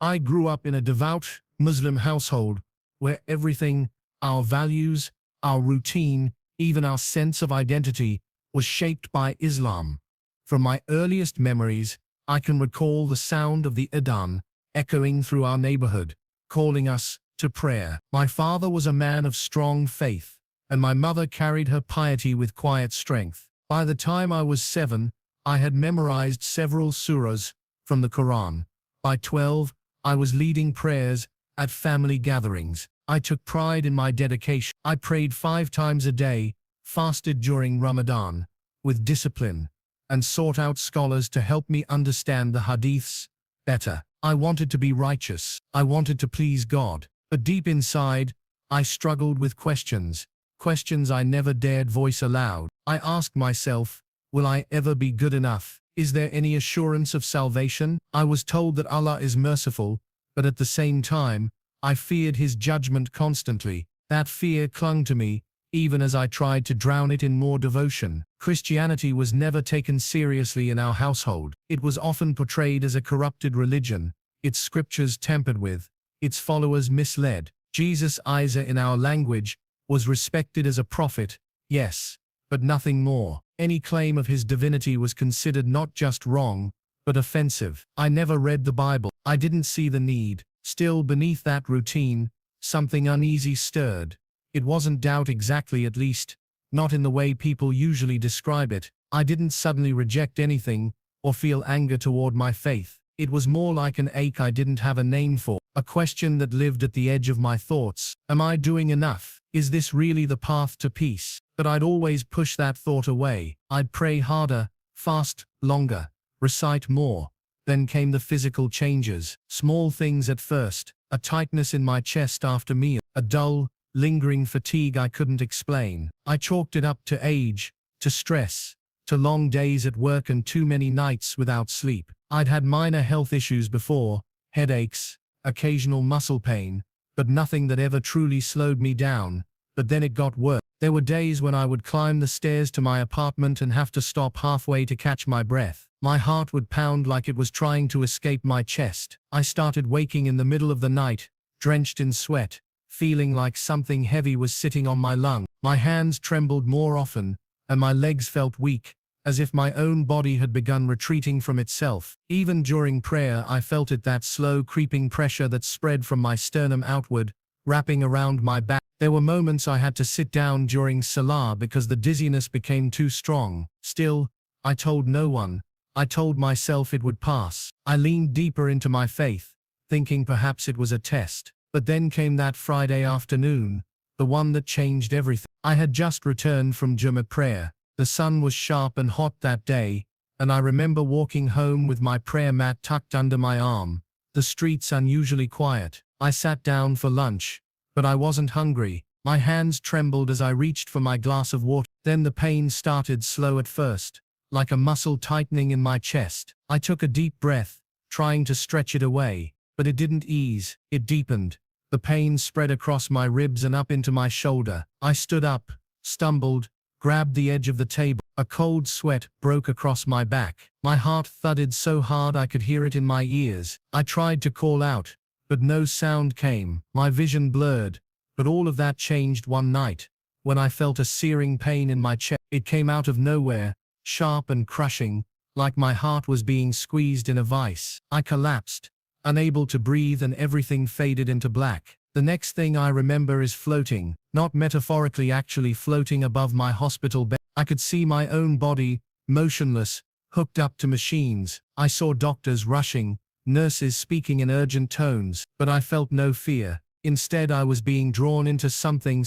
I grew up in a devout Muslim household where everything, our values, our routine, even our sense of identity, was shaped by Islam. From my earliest memories, I can recall the sound of the adhan echoing through our neighborhood, calling us to prayer. My father was a man of strong faith, and my mother carried her piety with quiet strength. By the time I was 7, I had memorized several surahs from the Quran. By 12, I was leading prayers at family gatherings. I took pride in my dedication. I prayed 5 times a day, fasted during Ramadan, with discipline, and sought out scholars to help me understand the hadiths better. I wanted to be righteous. I wanted to please God. But deep inside, I struggled with questions I never dared voice aloud. I asked myself, will I ever be good enough? Is there any assurance of salvation? I was told that Allah is merciful, but at the same time, I feared His judgment constantly. That fear clung to me, even as I tried to drown it in more devotion. Christianity was never taken seriously in our household. It was often portrayed as a corrupted religion, its scriptures tampered with, its followers misled. Jesus Isa in our language was respected as a prophet, yes, but nothing more. Any claim of his divinity was considered not just wrong, but offensive. I never read the Bible. I didn't see the need. Still, beneath that routine, something uneasy stirred. It wasn't doubt exactly, at least, not in the way people usually describe it. I didn't suddenly reject anything or feel anger toward my faith. It was more like an ache I didn't have a name for, a question that lived at the edge of my thoughts. Am I doing enough? Is this really the path to peace? But I'd always push that thought away. I'd pray harder, fast longer, recite more. Then came the physical changes. Small things at first, a tightness in my chest after meal, a dull, lingering fatigue I couldn't explain. I chalked it up to age, to stress, to long days at work and too many nights without sleep. I'd had minor health issues before, headaches, occasional muscle pain, but nothing that ever truly slowed me down. But then it got worse. There were days when I would climb the stairs to my apartment and have to stop halfway to catch my breath. My heart would pound like it was trying to escape my chest. I started waking in the middle of the night, drenched in sweat, feeling like something heavy was sitting on my lung. My hands trembled more often, and my legs felt weak, as if my own body had begun retreating from itself. Even during prayer I felt it, that slow creeping pressure that spread from my sternum outward, wrapping around my back. There were moments I had to sit down during Salah because the dizziness became too strong. Still, I told no one. I told myself it would pass. I leaned deeper into my faith, thinking perhaps it was a test. But then came that Friday afternoon, the one that changed everything. I had just returned from Jummah prayer. The sun was sharp and hot that day, and I remember walking home with my prayer mat tucked under my arm, the streets unusually quiet. I sat down for lunch, but I wasn't hungry. My hands trembled as I reached for my glass of water. Then the pain started, slow at first, like a muscle tightening in my chest. I took a deep breath, trying to stretch it away, but it didn't ease. It deepened. The pain spread across my ribs and up into my shoulder. I stood up, stumbled, grabbed the edge of the table. A cold sweat broke across my back. My heart thudded so hard I could hear it in my ears. I tried to call out, but no sound came. My vision blurred, but all of that changed one night, when I felt a searing pain in my chest. It came out of nowhere, sharp and crushing, like my heart was being squeezed in a vice. I collapsed, unable to breathe, and everything faded into black. The next thing I remember is floating, not metaphorically, actually floating above my hospital bed. I could see my own body, motionless, hooked up to machines. I saw doctors rushing, nurses speaking in urgent tones, but I felt no fear. Instead, I was being drawn into something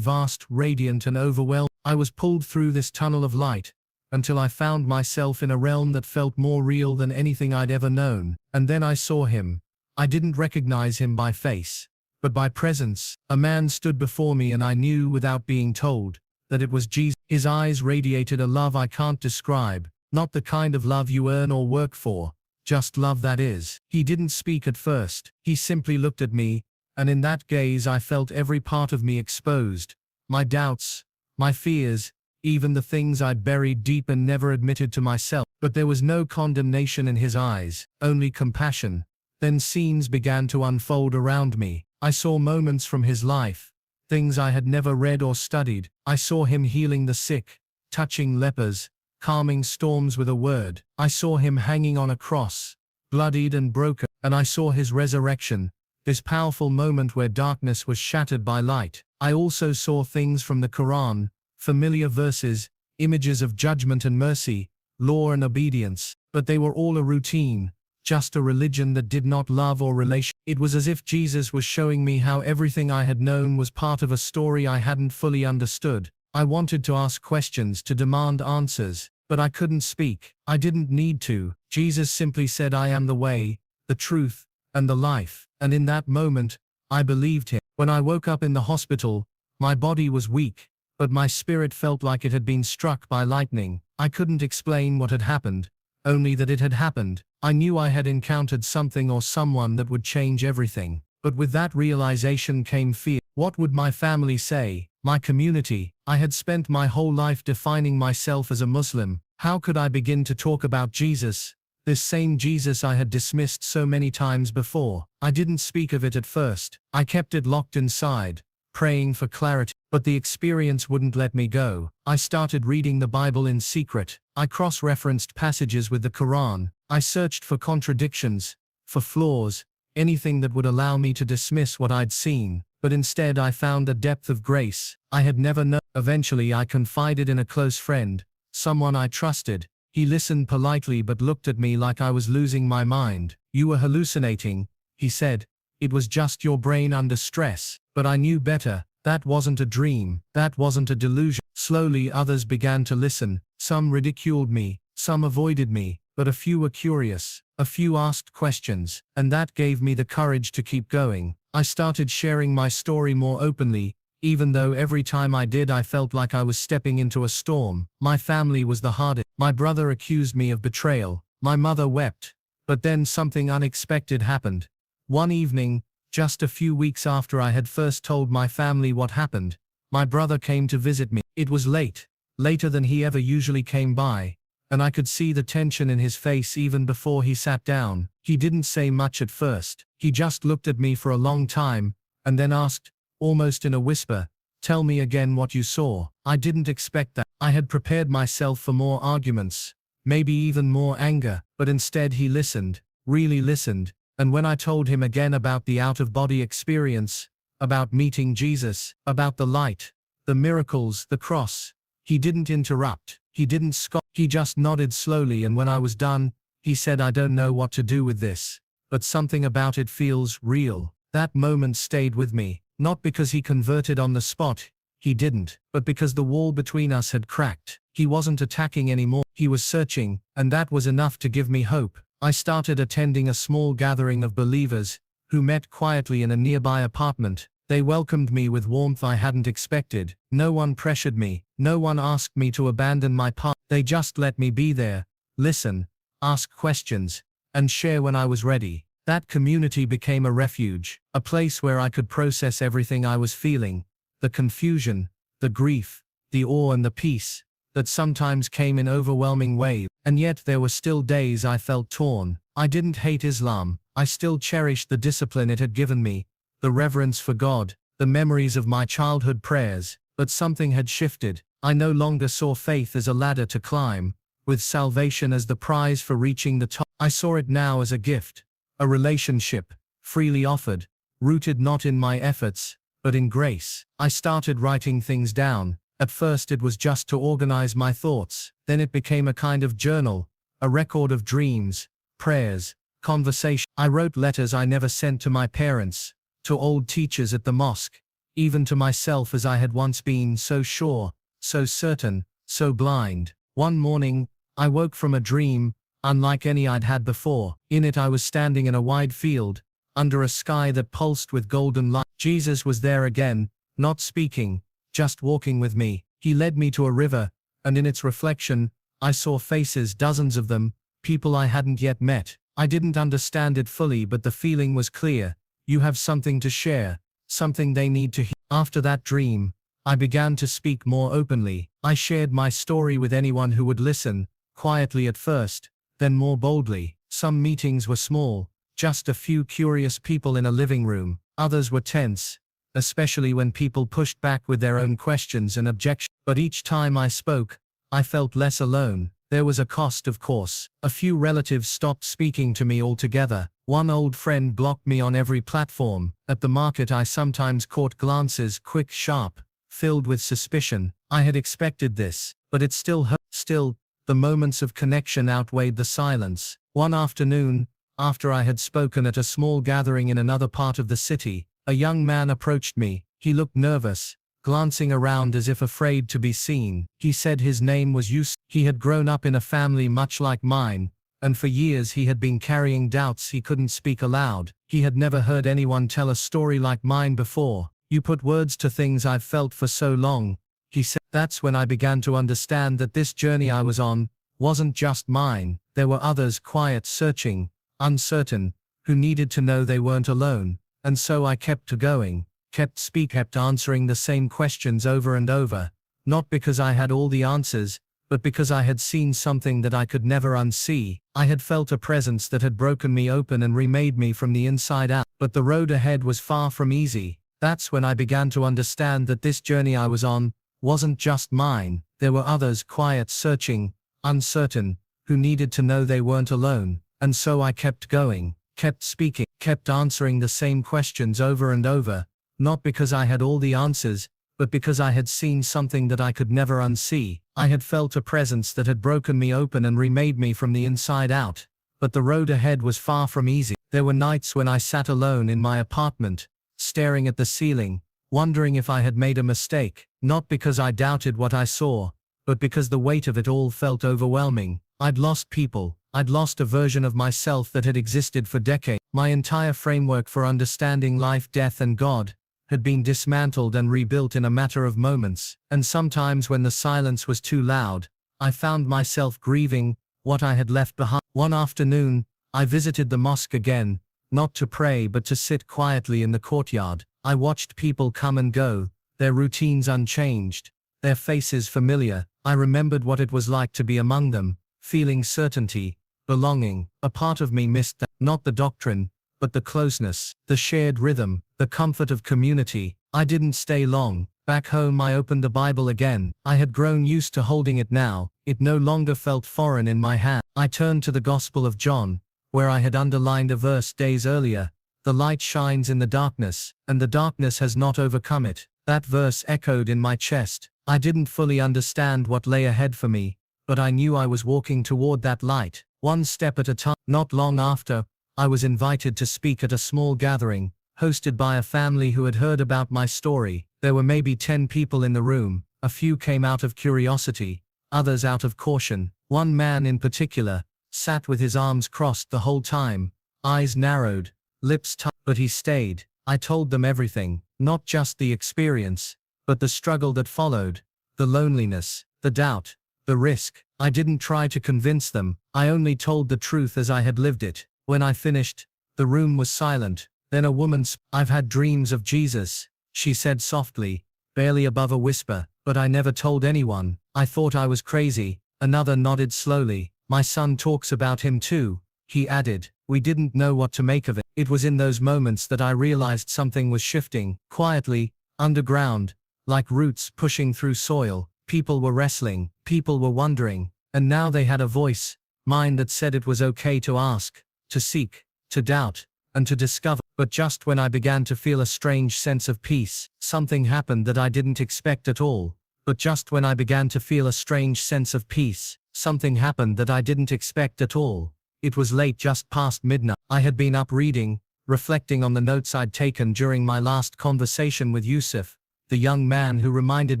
vast, radiant and overwhelming. I was pulled through this tunnel of light, until I found myself in a realm that felt more real than anything I'd ever known. And then I saw him. I didn't recognize him by face, but by presence. A man stood before me, and I knew without being told that it was Jesus. His eyes radiated a love I can't describe, not the kind of love you earn or work for, just love that is. He didn't speak at first. He simply looked at me, and in that gaze I felt every part of me exposed. My doubts, my fears, even the things I'd buried deep and never admitted to myself. But there was no condemnation in his eyes, only compassion. Then scenes began to unfold around me. I saw moments from his life, things I had never read or studied. I saw him healing the sick, touching lepers, calming storms with a word. I saw him hanging on a cross, bloodied and broken, and I saw his resurrection, this powerful moment where darkness was shattered by light. I also saw things from the Quran, familiar verses, images of judgment and mercy, law and obedience, but they were all a routine, just a religion that did not love or relation. It was as if Jesus was showing me how everything I had known was part of a story I hadn't fully understood. I wanted to ask questions, to demand answers, but I couldn't speak. I didn't need to. Jesus simply said, "I am the way, the truth, and the life." And in that moment, I believed him. When I woke up in the hospital, my body was weak, but my spirit felt like it had been struck by lightning. I couldn't explain what had happened, only that it had happened. I knew I had encountered something or someone that would change everything. But with that realization came fear. What would my family say? My community? I had spent my whole life defining myself as a Muslim. How could I begin to talk about Jesus? This same Jesus I had dismissed so many times before. I didn't speak of it at first. I kept it locked inside, praying for clarity. But the experience wouldn't let me go. I started reading the Bible in secret. I cross-referenced passages with the Quran. I searched for contradictions, for flaws, anything that would allow me to dismiss what I'd seen. But instead I found a depth of grace I had never known. Eventually I confided in a close friend, someone I trusted. He listened politely but looked at me like I was losing my mind. "You were hallucinating," he said. "It was just your brain under stress." But I knew better. That wasn't a dream. That wasn't a delusion. Slowly others began to listen. Some ridiculed me, some avoided me, but a few were curious. A few asked questions, and that gave me the courage to keep going. I started sharing my story more openly, even though every time I did I felt like I was stepping into a storm. My family was the hardest. My brother accused me of betrayal. My mother wept. But then something unexpected happened. One evening, just a few weeks after I had first told my family what happened, my brother came to visit me. It was late, later than he ever usually came by, and I could see the tension in his face even before he sat down. He didn't say much at first. He just looked at me for a long time, and then asked, almost in a whisper, "Tell me again what you saw." I didn't expect that. I had prepared myself for more arguments, maybe even more anger, but instead he listened, really listened. And when I told him again about the out-of-body experience, about meeting Jesus, about the light, the miracles, the cross, he didn't interrupt. He didn't scoff. He just nodded slowly, and when I was done, he said, "I don't know what to do with this, but something about it feels real." That moment stayed with me, not because he converted on the spot, he didn't, but because the wall between us had cracked. He wasn't attacking anymore, he was searching, and that was enough to give me hope. I started attending a small gathering of believers, who met quietly in a nearby apartment. They welcomed me with warmth I hadn't expected. No one pressured me, no one asked me to abandon my path. They just let me be there, listen, ask questions, and share when I was ready. That community became a refuge, a place where I could process everything I was feeling, the confusion, the grief, the awe and the peace that sometimes came in overwhelming waves. And yet there were still days I felt torn. I didn't hate Islam. I still cherished the discipline it had given me, the reverence for God, the memories of my childhood prayers. But something had shifted. I no longer saw faith as a ladder to climb, with salvation as the prize for reaching the top. I saw it now as a gift, a relationship, freely offered, rooted not in my efforts, but in grace. I started writing things down. At first it was just to organize my thoughts. Then it became a kind of journal, a record of dreams, prayers, conversation. I wrote letters I never sent to my parents, to old teachers at the mosque, even to myself as I had once been, so sure, so certain, so blind. One morning, I woke from a dream, unlike any I'd had before. In it I was standing in a wide field, under a sky that pulsed with golden light. Jesus was there again, not speaking, just walking with me. He led me to a river, and in its reflection, I saw faces, dozens of them, people I hadn't yet met. I didn't understand it fully, but the feeling was clear. You have something to share, something they need to hear. After that dream, I began to speak more openly. I shared my story with anyone who would listen, quietly at first, then more boldly. Some meetings were small, just a few curious people in a living room. Others were tense, especially when people pushed back with their own questions and objections. But each time I spoke, I felt less alone. There was a cost, of course. A few relatives stopped speaking to me altogether. One old friend blocked me on every platform. At the market I sometimes caught glances, quick, sharp, filled with suspicion. I had expected this, but it still hurt. Still, the moments of connection outweighed the silence. One afternoon, after I had spoken at a small gathering in another part of the city, a young man approached me. He looked nervous, glancing around as if afraid to be seen. He said his name was Yusuf. He had grown up in a family much like mine, and for years he had been carrying doubts he couldn't speak aloud. He had never heard anyone tell a story like mine before. You put words to things I've felt for so long, he said. That's when I began to understand that this journey I was on wasn't just mine. There were others, quiet, searching, uncertain, who needed to know they weren't alone. And so I kept going, kept answering the same questions over and over, not because I had all the answers, but because I had seen something that I could never unsee. I had felt a presence that had broken me open and remade me from the inside out. But the road ahead was far from easy. That's when I began to understand that this journey I was on wasn't just mine. There were others, quiet, searching, uncertain, who needed to know they weren't alone. And so I kept going, kept speaking, kept answering the same questions over and over, not because I had all the answers, but because I had seen something that I could never unsee. I had felt a presence that had broken me open and remade me from the inside out. But the road ahead was far from easy. There were nights when I sat alone in my apartment, staring at the ceiling, wondering if I had made a mistake, not because I doubted what I saw, but because the weight of it all felt overwhelming. I'd lost people. I'd lost a version of myself that had existed for decades. My entire framework for understanding life, death, and God had been dismantled and rebuilt in a matter of moments. And sometimes when the silence was too loud, I found myself grieving what I had left behind. One afternoon, I visited the mosque again, not to pray but to sit quietly in the courtyard. I watched people come and go, their routines unchanged, their faces familiar. I remembered what it was like to be among them, feeling certainty, belonging. A part of me missed that, not the doctrine, but the closeness, the shared rhythm, the comfort of community. I didn't stay long. Back home I opened the Bible again. I had grown used to holding it now. It no longer felt foreign in my hand. I turned to the Gospel of John, where I had underlined a verse days earlier. The light shines in the darkness, and the darkness has not overcome it. That verse echoed in my chest. I didn't fully understand what lay ahead for me, but I knew I was walking toward that light, one step at a time. Not long after, I was invited to speak at a small gathering, hosted by a family who had heard about my story. There were maybe 10 people in the room. A few came out of curiosity, others out of caution. One man in particular sat with his arms crossed the whole time, eyes narrowed, lips tight, but he stayed. I told them everything, not just the experience, but the struggle that followed, the loneliness, the doubt, the risk. I didn't try to convince them, I only told the truth as I had lived it. When I finished, the room was silent. Then a woman spoke. "I've had dreams of Jesus," she said softly, barely above a whisper, "but I never told anyone. I thought I was crazy." Another nodded slowly. "My son talks about him too," he added. We didn't know what to make of it. It was in those moments that I realized something was shifting, quietly, underground, like roots pushing through soil. People were wrestling, people were wondering, and now they had a voice, mine, that said it was okay to ask, to seek, to doubt, and to discover. But just when I began to feel a strange sense of peace, something happened that I didn't expect at all. But just when I began to feel a strange sense of peace, something happened that I didn't expect at all. It was late, just past midnight. I had been up reading, reflecting on the notes I'd taken during my last conversation with Yusuf, the young man who reminded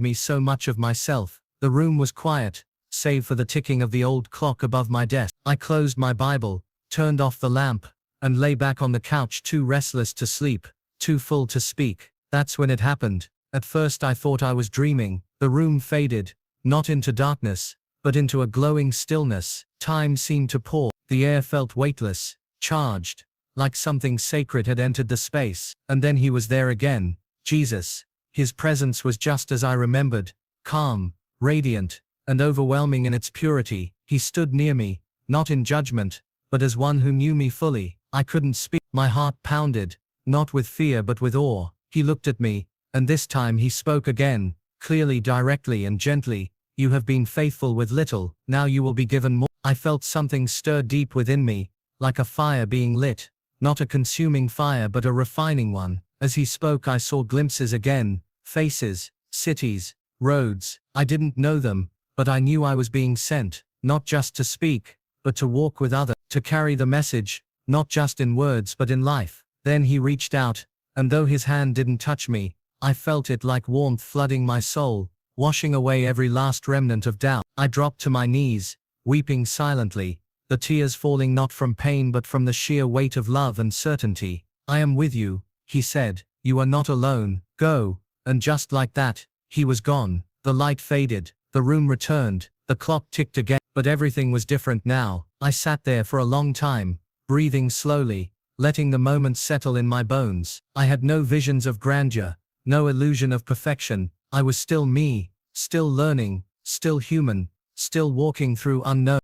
me so much of myself. The room was quiet, save for the ticking of the old clock above my desk. I closed my Bible, turned off the lamp, and lay back on the couch, too restless to sleep, too full to speak. That's when it happened. At first I thought I was dreaming. The room faded, not into darkness, but into a glowing stillness. Time seemed to pause. The air felt weightless, charged, like something sacred had entered the space. And then he was there again, Jesus. His presence was just as I remembered, calm, radiant, and overwhelming in its purity. He stood near me, not in judgment, but as one who knew me fully. I couldn't speak. My heart pounded, not with fear but with awe. He looked at me, and this time he spoke again, clearly, directly and gently. You have been faithful with little, now you will be given more. I felt something stir deep within me, like a fire being lit, not a consuming fire but a refining one. As he spoke I saw glimpses again, faces, cities, roads. I didn't know them, but I knew I was being sent, not just to speak, but to walk with others, to carry the message, not just in words but in life. Then he reached out, and though his hand didn't touch me, I felt it like warmth flooding my soul, washing away every last remnant of doubt. I dropped to my knees, weeping silently, the tears falling not from pain but from the sheer weight of love and certainty. I am with you, he said, you are not alone, go. And just like that, he was gone. The light faded, the room returned, the clock ticked again, but everything was different now. I sat there for a long time, breathing slowly, letting the moments settle in my bones. I had no visions of grandeur, no illusion of perfection. I was still me, still learning, still human, still walking through unknown.